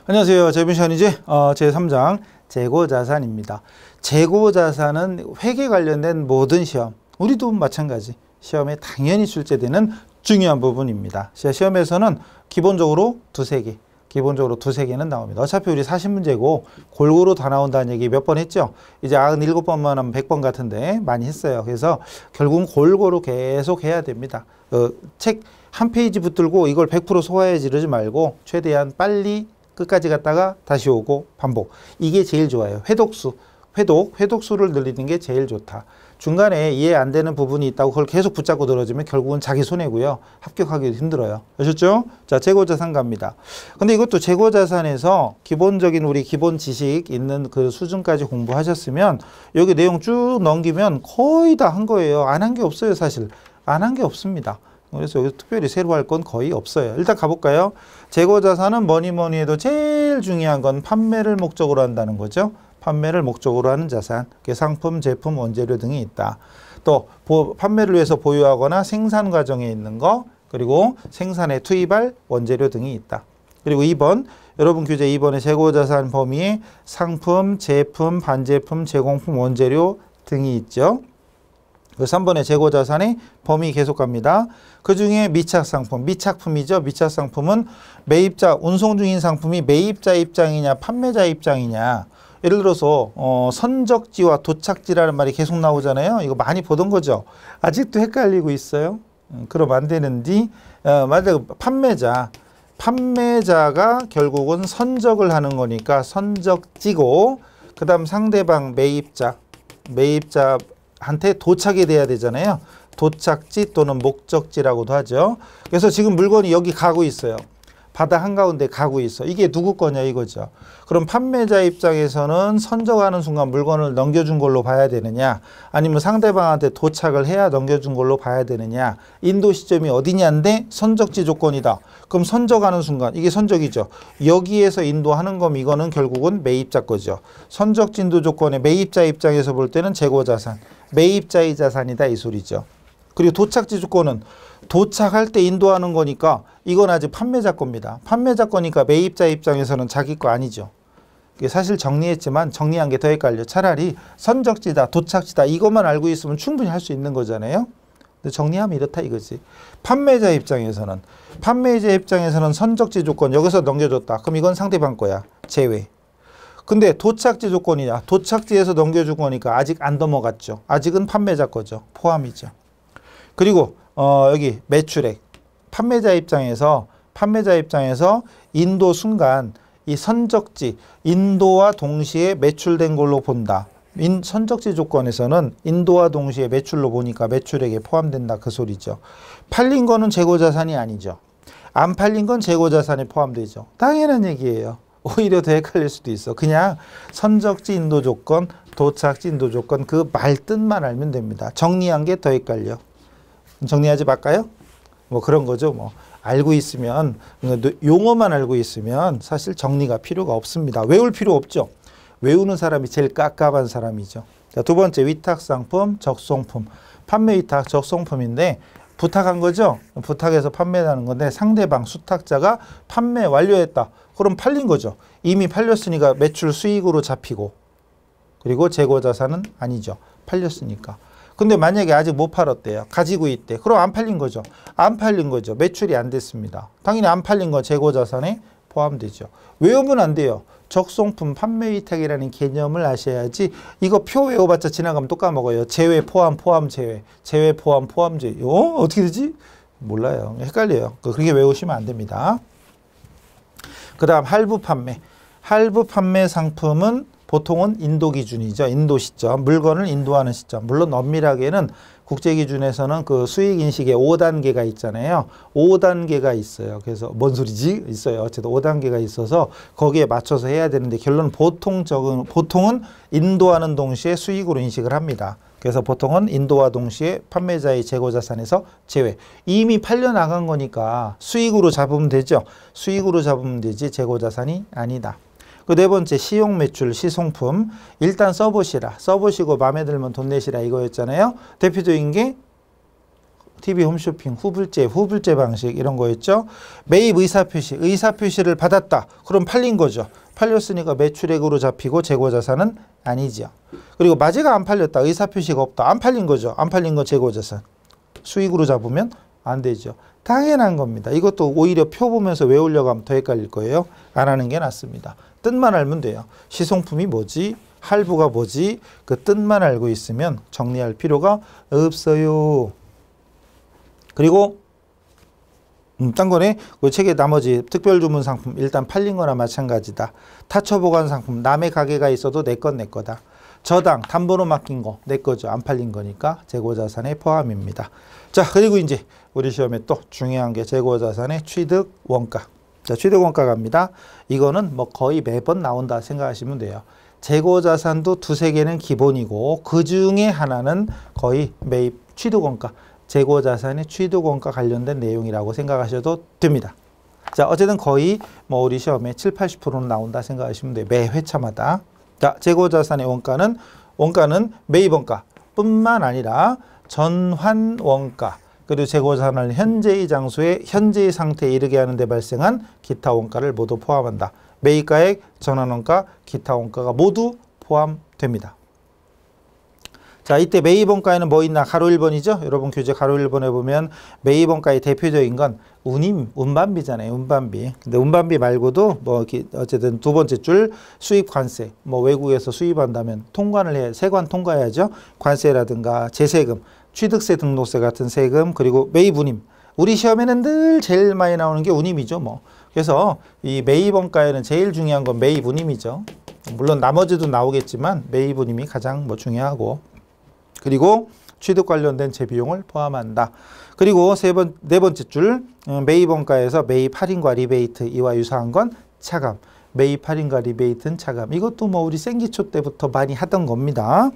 안녕하세요. 재무시간이지? 제3장 재고자산입니다. 재고자산은 회계 관련된 모든 시험, 우리도 마찬가지 시험에 당연히 출제되는 중요한 부분입니다. 시험에서는 기본적으로 두세 개는 나옵니다. 어차피 우리 40문제고 골고루 다 나온다는 얘기 몇 번 했죠? 이제 97번만 하면 100번 같은데 많이 했어요. 그래서 결국은 골고루 계속 해야 됩니다. 책 한 페이지 붙들고 이걸 100% 소화해 이러지 말고 최대한 빨리 끝까지 갔다가 다시 오고 반복. 이게 제일 좋아요. 회독수를 늘리는 게 제일 좋다. 중간에 이해 안 되는 부분이 있다고 그걸 계속 붙잡고 늘어지면 결국은 자기 손해고요. 합격하기도 힘들어요. 아셨죠? 자, 재고자산 갑니다. 근데 이것도 재고자산에서 기본적인 우리 기본 지식 있는 그 수준까지 공부하셨으면 여기 내용 쭉 넘기면 거의 다 한 거예요. 안 한 게 없어요, 사실. 안 한 게 없습니다. 그래서 여기서 특별히 새로 할 건 거의 없어요. 일단 가볼까요? 재고자산은 뭐니 해도 제일 중요한 건 판매를 목적으로 한다는 거죠. 판매를 목적으로 하는 자산, 상품, 제품, 원재료 등이 있다. 또 판매를 위해서 보유하거나 생산 과정에 있는 거, 그리고 생산에 투입할 원재료 등이 있다. 그리고 2번, 여러분 교재 2번의 재고자산 범위에 상품, 제품, 반제품, 제공품, 원재료 등이 있죠. 3번의 재고자산의 범위 계속 갑니다. 그 중에 미착상품, 미착품이죠. 미착상품은 매입자, 운송 중인 상품이 매입자 입장이냐, 판매자 입장이냐. 예를 들어서 선적지와 도착지라는 말이 계속 나오잖아요. 이거 많이 보던 거죠. 아직도 헷갈리고 있어요. 그럼 안 되는데 만약에 판매자가 결국은 선적을 하는 거니까 선적지고, 그 다음 상대방 매입자한테 도착이 돼야 되잖아요. 도착지 또는 목적지라고도 하죠. 그래서 지금 물건이 여기 가고 있어요. 바다 한가운데 가고 있어. 이게 누구 거냐 이거죠. 그럼 판매자 입장에서는 선적하는 순간 물건을 넘겨준 걸로 봐야 되느냐, 아니면 상대방한테 도착을 해야 넘겨준 걸로 봐야 되느냐. 인도 시점이 어디냐인데 선적지 조건이다. 그럼 선적하는 순간, 이게 선적이죠. 여기에서 인도하는 거면 이거는 결국은 매입자 거죠. 선적지 인도 조건의 매입자 입장에서 볼 때는 재고자산, 매입자의 자산이다 이 소리죠. 그리고 도착지 조건은 도착할 때 인도하는 거니까 이건 아직 판매자 겁니다. 판매자 거니까 매입자 입장에서는 자기 거 아니죠. 사실 정리했지만 정리한 게 더 헷갈려. 차라리 선적지다, 도착지다 이것만 알고 있으면 충분히 할 수 있는 거잖아요. 근데 정리하면 이렇다 이거지. 판매자 입장에서는 선적지 조건 여기서 넘겨줬다. 그럼 이건 상대방 거야. 제외. 근데 도착지 조건이냐. 도착지에서 넘겨준 거니까 아직 안 넘어갔죠. 아직은 판매자 거죠. 포함이죠. 그리고 여기 매출액. 판매자 입장에서 인도 순간 이 선적지, 인도와 동시에 매출된 걸로 본다. 선적지 조건에서는 인도와 동시에 매출로 보니까 매출액에 포함된다 그 소리죠. 팔린 거는 재고자산이 아니죠. 안 팔린 건 재고자산에 포함되죠. 당연한 얘기예요. 오히려 더 헷갈릴 수도 있어. 그냥 선적지 인도 조건, 도착지 인도 조건 그 말뜻만 알면 됩니다. 정리한 게 더 헷갈려. 정리하지 말까요? 뭐 그런 거죠. 뭐 알고 있으면, 용어만 알고 있으면 사실 정리가 필요가 없습니다. 외울 필요 없죠. 외우는 사람이 제일 깝깝한 사람이죠. 자, 두 번째 위탁상품, 적송품. 판매 위탁, 적송품인데 부탁한 거죠. 부탁해서 판매하는 건데 상대방 수탁자가 판매 완료했다. 그럼 팔린 거죠. 이미 팔렸으니까 매출 수익으로 잡히고, 그리고 재고자산은 아니죠. 팔렸으니까. 근데 만약에 아직 못 팔았대요. 가지고 있대. 그럼 안 팔린 거죠. 안 팔린 거죠. 매출이 안 됐습니다. 당연히 안 팔린 건 재고자산에 포함되죠. 외우면 안 돼요. 적송품, 판매위탁이라는 개념을 아셔야지. 이거 표 외워봤자 지나가면 또 까먹어요. 제외, 포함, 제외. 제외, 포함, 제외. 어떻게 되지? 몰라요. 헷갈려요. 그렇게 외우시면 안 됩니다. 그 다음 할부 판매. 할부 판매 상품은 보통은 인도 기준이죠. 인도 시점. 물건을 인도하는 시점. 물론 엄밀하게는 국제 기준에서는 그 수익 인식에 5단계가 있잖아요. 5단계가 있어요. 그래서 뭔 소리지? 있어요. 어쨌든 5단계가 있어서 거기에 맞춰서 해야 되는데 결론은 보통은 인도하는 동시에 수익으로 인식을 합니다. 그래서 보통은 인도와 동시에 판매자의 재고자산에서 제외. 이미 팔려나간 거니까 수익으로 잡으면 되죠. 수익으로 잡으면 되지 재고자산이 아니다. 그 네 번째 시용 매출 시송품. 일단 써보시라. 써보시고 마음에 들면 돈 내시라 이거였잖아요. 대표적인 게 TV 홈쇼핑, 후불제 방식 이런 거였죠. 매입 의사표시, 의사표시를 받았다. 그럼 팔린 거죠. 팔렸으니까 매출액으로 잡히고 재고자산은 아니죠. 그리고 마제가 안 팔렸다. 의사표시가 없다. 안 팔린 거죠. 안 팔린 거 재고자산. 수익으로 잡으면 안 되죠. 당연한 겁니다. 이것도 오히려 표 보면서 외우려고 하면 더 헷갈릴 거예요. 안 하는 게 낫습니다. 뜻만 알면 돼요. 시송품이 뭐지? 할부가 뭐지? 그 뜻만 알고 있으면 정리할 필요가 없어요. 그리고 딴 거네. 그 책의 나머지 특별주문 상품 일단 팔린 거나 마찬가지다. 타처보관 상품 남의 가게가 있어도 내 건 내 거다. 저당 담보로 맡긴 거 내 거죠. 안 팔린 거니까 재고자산에 포함입니다. 자, 그리고 이제 우리 시험에 또 중요한 게 재고자산의 취득 원가. 자, 취득 원가 갑니다. 이거는 뭐 거의 매번 나온다 생각하시면 돼요. 재고자산도 두세 개는 기본이고 그 중에 하나는 거의 매입 취득 원가. 재고자산의 취득원가 관련된 내용이라고 생각하셔도 됩니다. 자, 어쨌든 거의 뭐 우리 시험에 7, 80%는 나온다 생각하시면 돼요. 매 회차마다. 자, 재고자산의 원가는 매입원가 뿐만 아니라 전환원가, 그리고 재고자산을 현재의 장소에 현재의 상태에 이르게 하는 데 발생한 기타 원가를 모두 포함한다. 매입가액, 전환원가, 기타 원가가 모두 포함됩니다. 자, 이때 매입원가에는 뭐 있나? 가로 1번이죠? 여러분 교재 가로 1번에 보면 매입원가의 대표적인 건 운반비잖아요. 운반비. 근데 운반비 말고도 뭐 어쨌든 두 번째 줄 수입관세. 뭐 외국에서 수입한다면 통관을 해야, 세관 통과해야죠. 관세라든가 재세금, 취득세, 등록세 같은 세금, 그리고 매입운임. 우리 시험에는 늘 제일 많이 나오는 게 운임이죠. 뭐. 그래서 이 매입원가에는 제일 중요한 건 매입운임이죠. 물론 나머지도 나오겠지만 매입운임이 가장 뭐 중요하고. 그리고 취득 관련된 재비용을 포함한다. 그리고 네 번째 줄 매입원가에서 매입 할인과 리베이트 이와 유사한 건 차감. 매입 할인과 리베이트는 차감. 이것도 뭐 우리 생기초 때부터 많이 하던 겁니다.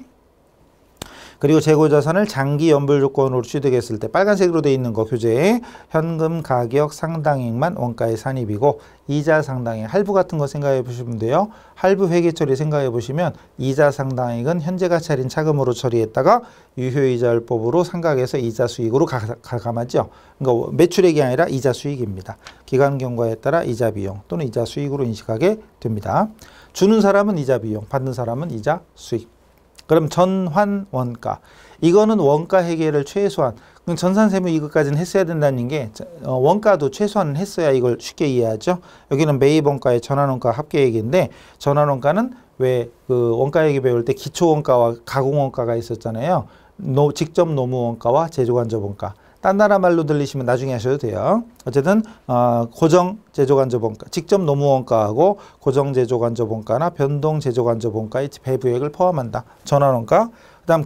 그리고 재고자산을 장기 연불 조건으로 취득했을 때 빨간색으로 되어 있는 거 교재에 현금 가격 상당액만 원가의 산입이고 이자 상당액, 할부 같은 거 생각해 보시면 돼요. 할부 회계 처리 생각해 보시면 이자 상당액은 현재 가치 할인 차금으로 처리했다가 유효이자율법으로 상각해서 이자 수익으로 가감하죠. 그러니까 매출액이 아니라 이자 수익입니다. 기간 경과에 따라 이자 비용 또는 이자 수익으로 인식하게 됩니다. 주는 사람은 이자 비용, 받는 사람은 이자 수익. 그럼 전환 원가. 이거는 원가 해결을 최소한, 전산세무 이것까지는 했어야 된다는 게 원가도 최소한 했어야 이걸 쉽게 이해하죠. 여기는 매입원가의 전환원가 합계액인데 전환원가는 왜 그 원가액이 배울 때 기초원가와 가공원가가 있었잖아요. 직접 노무원가와 제조간접원가. 딴 나라 말로 들리시면 나중에 하셔도 돼요. 어쨌든 고정 제조간접원가, 직접 노무원가하고 고정 제조간접원가나 변동 제조간접원가의 배부액을 포함한다. 전환원가. 그다음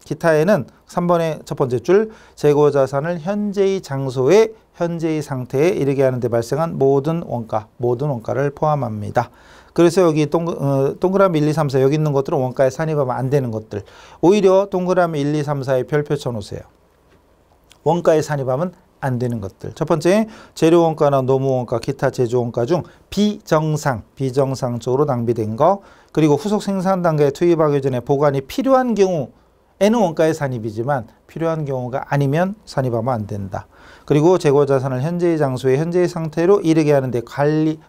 기타에는 3번의 첫 번째 줄 재고자산을 현재의 장소에 현재의 상태에 이르게 하는 데 발생한 모든 원가를 포함합니다. 그래서 여기 동그라미 1, 2, 3, 4 여기 있는 것들은 원가에 산입하면 안 되는 것들. 오히려 동그라미 1, 2, 3, 4에 별표 쳐놓으세요. 원가에 산입하면 안 되는 것들. 첫 번째, 재료원가나 노무원가, 기타 제조원가 중 비정상적으로 낭비된 거. 그리고 후속 생산 단계에 투입하기 전에 보관이 필요한 경우에는 원가에 산입이지만 필요한 경우가 아니면 산입하면 안 된다. 그리고 재고자산을 현재의 장소에 현재의 상태로 이르게 하는데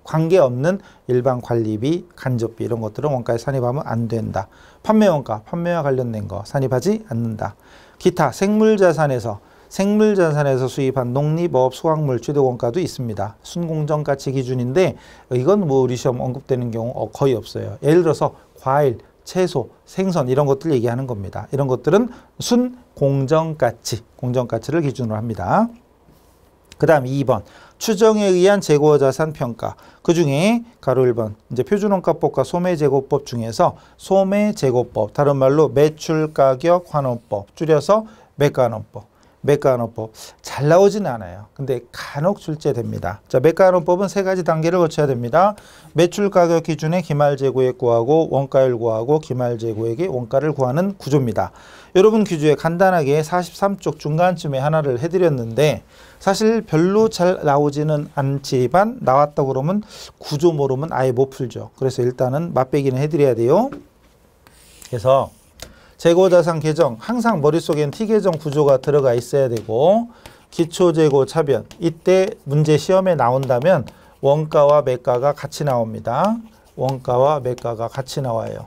관계없는 일반 관리비, 간접비 이런 것들은 원가에 산입하면 안 된다. 판매원가, 판매와 관련된 거 산입하지 않는다. 기타 생물자산에서 수입한 농립어업 수확물 취득원가도 있습니다. 순공정가치 기준인데 이건 뭐 우리 시험 언급되는 경우 거의 없어요. 예를 들어서 과일, 채소, 생선 이런 것들 얘기하는 겁니다. 이런 것들은 공정가치를 기준으로 합니다. 그 다음 2번 추정에 의한 재고자산 평가. 그 중에 가로 1번 이제 표준원가법과 소매재고법 중에서 소매재고법, 다른 말로 매출가격 환원법, 줄여서 매가환원법 잘 나오지는 않아요. 근데 간혹 출제됩니다. 자, 매가환원법은 세 가지 단계를 거쳐야 됩니다. 매출가격 기준에 기말재고액 구하고 원가율 구하고 기말재고액의 원가를 구하는 구조입니다. 여러분 규제에 간단하게 43쪽 중간쯤에 하나를 해드렸는데 사실 별로 잘 나오지는 않지만 나왔다 그러면 구조 모르면 아예 못 풀죠. 그래서 일단은 맛배기는 해드려야 돼요. 그래서 재고자산 계정 항상 머릿속엔 T계정 구조가 들어가 있어야 되고 기초재고 차변 이때 문제 시험에 나온다면 원가와 매가가 같이 나옵니다. 원가와 매가가 같이 나와요.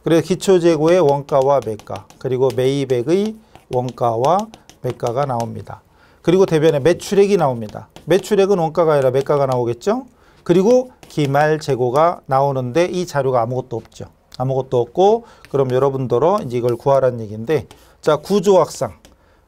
그래서 기초재고의 원가와 매가 그리고 매입액의 원가와 매가가 나옵니다. 그리고 대변에 매출액이 나옵니다. 매출액은 원가가 아니라 매가가 나오겠죠. 그리고 기말재고가 나오는데 이 자료가 아무것도 없죠. 아무것도 없고 그럼 여러분들로 이제 이걸 구하라는 얘기인데 자 구조학상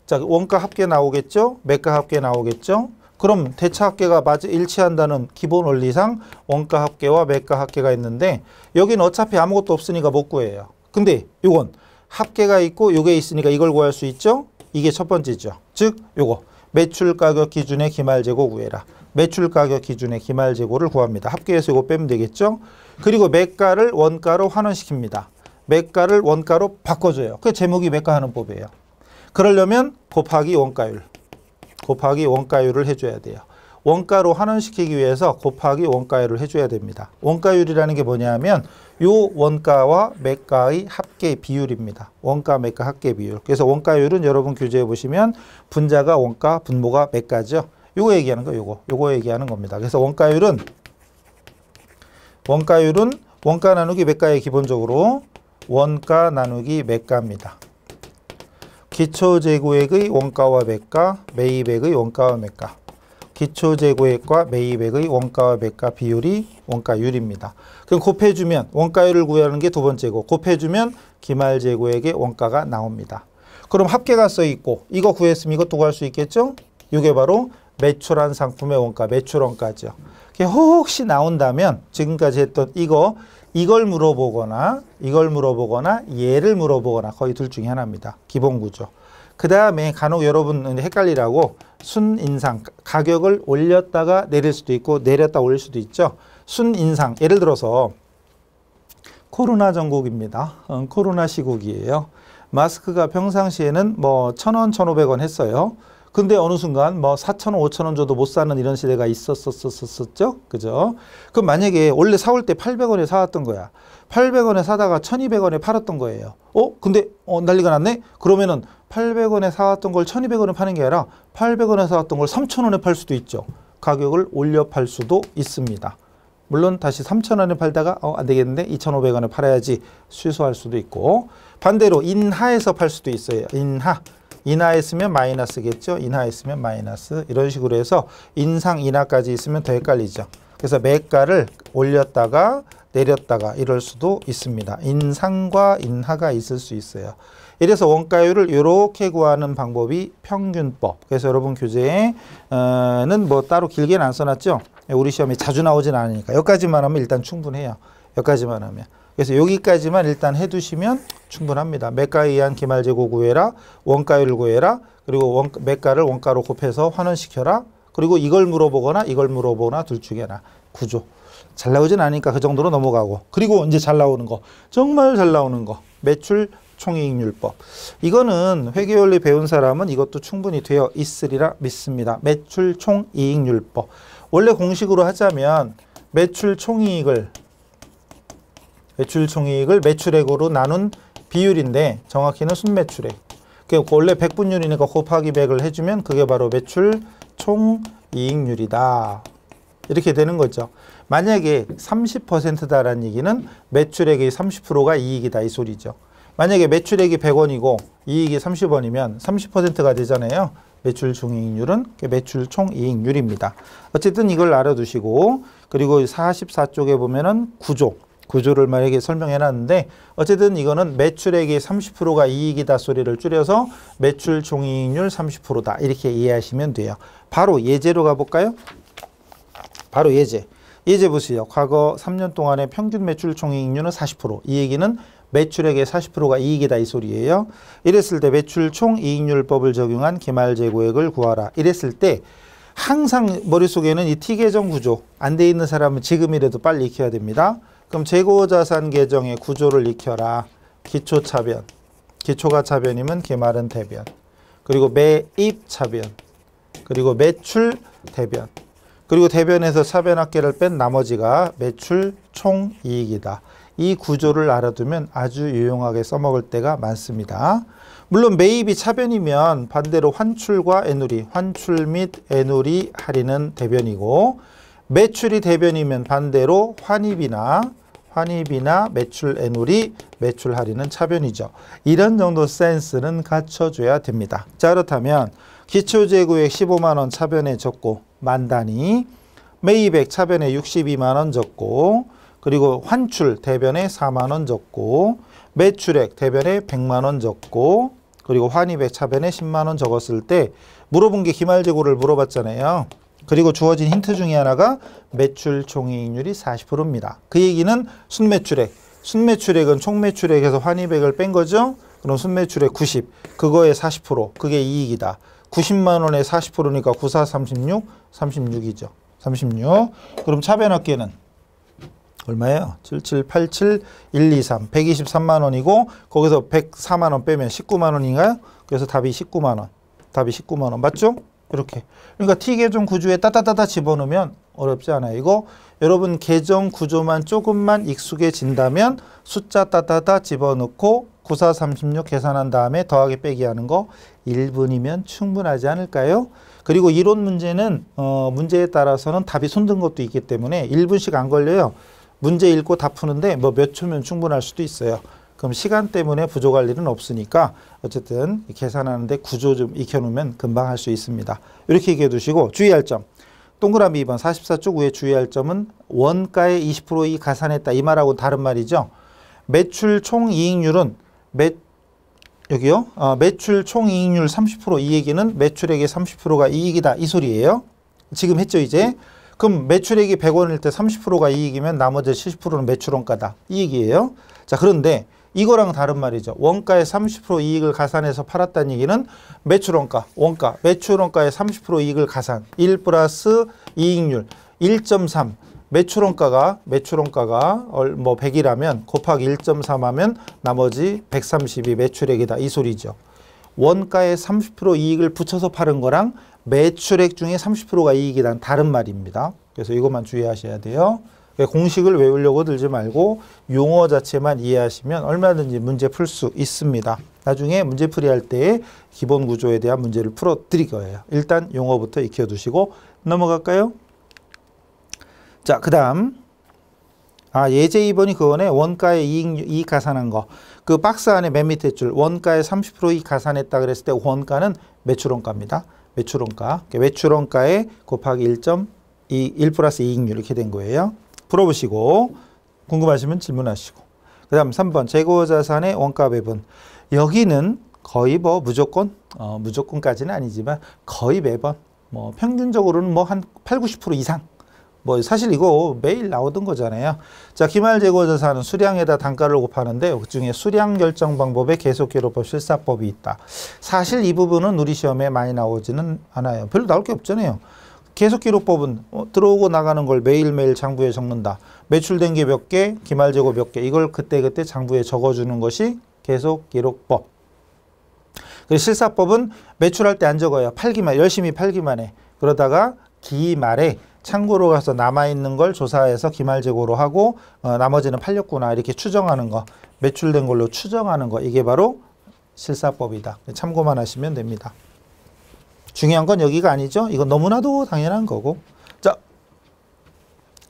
자 원가 합계 나오겠죠. 매가 합계 나오겠죠. 그럼 대차 합계가 일치한다는 기본 원리상 원가 합계와 매가 합계가 있는데 여기는 어차피 아무것도 없으니까 못 구해요. 근데 이건 합계가 있고 요게 있으니까 이걸 구할 수 있죠. 이게 첫 번째죠. 즉 요거 매출가격 기준의 기말재고 구해라. 매출가격 기준의 기말재고를 구합니다. 합계해서 이거 빼면 되겠죠. 그리고 매가를 원가로 환원시킵니다. 매가를 원가로 바꿔줘요. 그 제목이 매가하는 법이에요. 그러려면 곱하기 원가율. 곱하기 원가율을 해줘야 돼요. 원가로 환원시키기 위해서 곱하기 원가율을 해줘야 됩니다. 원가율이라는 게 뭐냐면 요 원가와 매가의 합계 비율입니다. 원가 매가 합계 비율. 그래서 원가율은 여러분 교재에 보시면 분자가 원가, 분모가 매가죠. 요거 얘기하는 거 요거 얘기하는 겁니다. 그래서 원가율은 원가 나누기 매가의 기본적으로 원가 나누기 매가입니다. 기초재고액의 원가와 매가, 매입액의 원가와 매가. 기초재고액과 매입액의 원가와 매가 비율이 원가율입니다. 그럼 곱해주면 원가율을 구하는 게 두 번째고 곱해주면 기말재고액의 원가가 나옵니다. 그럼 합계가 써있고 이거 구했으면 이것도 구할 수 있겠죠? 이게 바로 매출한 상품의 원가, 매출원가죠. 혹시 나온다면 지금까지 했던 이걸 물어보거나 얘를 물어보거나 거의 둘 중에 하나입니다. 기본 구조. 그 다음에 간혹 여러분 헷갈리라고 순인상, 가격을 올렸다가 내릴 수도 있고 내렸다 올릴 수도 있죠. 순인상, 예를 들어서 코로나 전국입니다. 코로나 시국이에요. 마스크가 평상시에는 뭐 1,000원, 1,500원 했어요. 근데 어느 순간 뭐 4,000원, 5,000원 줘도 못 사는 이런 시대가 있었었죠. 그죠? 그럼 만약에 원래 사올 때 800원에 사왔던 거야. 800원에 사다가 1,200원에 팔았던 거예요. 근데 난리가 났네? 그러면은 800원에 사왔던 걸 1,200원에 파는 게 아니라 800원에 사왔던 걸 3,000원에 팔 수도 있죠. 가격을 올려 팔 수도 있습니다. 물론 다시 3,000원에 팔다가 안 되겠는데 2,500원에 팔아야지 취소할 수도 있고 반대로 인하에서 팔 수도 있어요. 인하했으면 마이너스겠죠. 인하했으면 마이너스 이런 식으로 해서 인상 인하까지 있으면 더 헷갈리죠. 그래서 매가를 올렸다가 내렸다가 이럴 수도 있습니다. 인상과 인하가 있을 수 있어요. 이래서 원가율을 이렇게 구하는 방법이 평균법. 그래서 여러분 교재에는 뭐 따로 길게는 안 써놨죠. 우리 시험에 자주 나오진 않으니까 여기까지만 하면 일단 충분해요. 여기까지만 하면. 그래서 여기까지만 일단 해두시면 충분합니다. 매가에 의한 기말재고 구해라. 원가율을 구해라. 그리고 매가를 원가로 곱해서 환원시켜라. 그리고 이걸 물어보거나 둘 중에 하나. 구조. 잘 나오진 않으니까 그 정도로 넘어가고. 그리고 이제 잘 나오는 거. 정말 잘 나오는 거. 매출 총이익률법. 이거는 회계원리 배운 사람은 이것도 충분히 되어 있으리라 믿습니다. 매출 총이익률법. 원래 공식으로 하자면 매출 총이익을 매출액으로 나눈 비율인데 정확히는 순매출액. 원래 100분율이니까 곱하기 100을 해주면 그게 바로 매출 총이익률이다. 이렇게 되는 거죠. 만약에 30%다라는 얘기는 매출액의 30%가 이익이다 이 소리죠. 만약에 매출액이 100원이고 이익이 30원이면 30%가 되잖아요. 매출 총이익률은 매출 총이익률입니다. 어쨌든 이걸 알아두시고 그리고 44쪽에 보면은 구조를 만약에 설명해 놨는데 어쨌든 이거는 매출액의 30%가 이익이다 소리를 줄여서 매출 총이익률 30%다 이렇게 이해하시면 돼요. 바로 예제로 가볼까요? 바로 예제 보세요. 과거 3년 동안의 평균 매출 총이익률은 40%. 이 얘기는 매출액의 40%가 이익이다 이 소리예요. 이랬을 때 매출 총이익률법을 적용한 기말재고액을 구하라. 이랬을 때 항상 머릿속에는 이 T계정 구조 안 돼 있는 사람은 지금이라도 빨리 익혀야 됩니다. 그럼 재고자산 계정의 구조를 익혀라. 기초차변. 기초가 차변이면 기말은 대변. 그리고 매입차변. 그리고 매출대변. 그리고 대변에서 차변합계를 뺀 나머지가 매출 총이익이다. 이 구조를 알아두면 아주 유용하게 써먹을 때가 많습니다. 물론 매입이 차변이면 반대로 환출과 애누리, 환출 및 애누리 할인은 대변이고, 매출이 대변이면 반대로 환입이나 매출 애누리, 매출 할인은 차변이죠. 이런 정도 센스는 갖춰줘야 됩니다. 자, 그렇다면 기초재구액 15만 원 차변에 적고 만 단위, 매입액 차변에 62만 원 적고, 그리고 환출 대변에 4만 원 적고, 매출액 대변에 100만 원 적고, 그리고 환입액 차변에 10만 원 적었을 때 물어본 게 기말재고를 물어봤잖아요. 그리고 주어진 힌트 중에 하나가 매출 총이익률이 40%입니다. 그 얘기는 순매출액은 총매출액에서 환입액을 뺀 거죠. 그럼 순매출액 90, 그거의 40%, 그게 이익이다. 90만 원에 40%니까 94, 36, 36이죠. 36. 그럼 차변합계는 얼마예요? 7787, 123, 123만 원이고 거기서 104만 원 빼면 19만 원인가요? 그래서 답이 19만 원. 답이 19만 원. 맞죠? 이렇게. 그러니까 T계정 구조에 따다다다 집어넣으면 어렵지 않아요. 이거 여러분 계정 구조만 조금만 익숙해진다면 숫자 따다다 집어넣고 94, 36 계산한 다음에 더하기 빼기 하는 거 1분이면 충분하지 않을까요? 그리고 이론 문제는 문제에 따라서는 답이 손든 것도 있기 때문에 1분씩 안 걸려요. 문제 읽고 답 푸는데 뭐 몇 초면 충분할 수도 있어요. 그럼 시간 때문에 부족할 일은 없으니까 어쨌든 계산하는데 구조 좀 익혀놓으면 금방 할 수 있습니다. 이렇게 얘기해 두시고 주의할 점. 동그라미 2번 44쪽 위에 주의할 점은 원가의 20% 이익 가산했다. 이 말하고 다른 말이죠. 매출 총이익률은 여기요. 매출 총이익률 30%, 이 얘기는 매출액의 30%가 이익이다. 이 소리예요. 지금 했죠 이제. 그럼 매출액이 100원일 때 30%가 이익이면 나머지 70%는 매출원가다. 이 얘기예요. 자, 그런데 이거랑 다른 말이죠. 원가의 30% 이익을 가산해서 팔았다는 얘기는 매출원가, 매출원가의 30% 이익을 가산. 1 플러스 이익률 1.3. 매출원가가 뭐 100이라면 곱하기 1.3 하면 나머지 130이 매출액이다. 이 소리죠. 원가의 30% 이익을 붙여서 파는 거랑 매출액 중에 30%가 이익이란 다른 말입니다. 그래서 이것만 주의하셔야 돼요. 공식을 외우려고 들지 말고 용어 자체만 이해하시면 얼마든지 문제 풀 수 있습니다. 나중에 문제풀이 할 때 기본 구조에 대한 문제를 풀어 드릴 거예요. 일단 용어부터 익혀두시고 넘어갈까요? 자, 그 다음 예제 2번이 그거네. 원가의 이익 가산한 거. 그 박스 안에 맨 밑에 줄 원가의 30% 이익 가산했다 그랬을 때 원가는 매출원가입니다. 매출원가. 매출원가에 곱하기 1 플러스 이익률 이렇게 된 거예요. 풀어보시고 궁금하시면 질문하시고. 그 다음 3번 재고자산의 원가 배분. 여기는 거의 뭐 무조건까지는 아니지만 거의 매번 뭐 평균적으로는 뭐 한 8, 90% 이상 뭐 사실 이거 매일 나오던 거잖아요. 자, 기말재고자산은 수량에다 단가를 곱하는데 그중에 수량 결정 방법에 계속기록법 실사법이 있다. 사실 이 부분은 우리 시험에 많이 나오지는 않아요. 별로 나올 게 없잖아요. 계속기록법은 들어오고 나가는 걸 매일매일 장부에 적는다. 매출된 게 몇 개, 기말재고 몇 개, 이걸 그때그때 장부에 적어주는 것이 계속기록법. 그리고 실사법은 매출할 때 안 적어요. 열심히 팔기만 해. 그러다가 기말에 창고로 가서 남아있는 걸 조사해서 기말재고로 하고 나머지는 팔렸구나 이렇게 추정하는 거, 매출된 걸로 추정하는 거, 이게 바로 실사법이다. 참고만 하시면 됩니다. 중요한 건 여기가 아니죠. 이건 너무나도 당연한 거고. 자,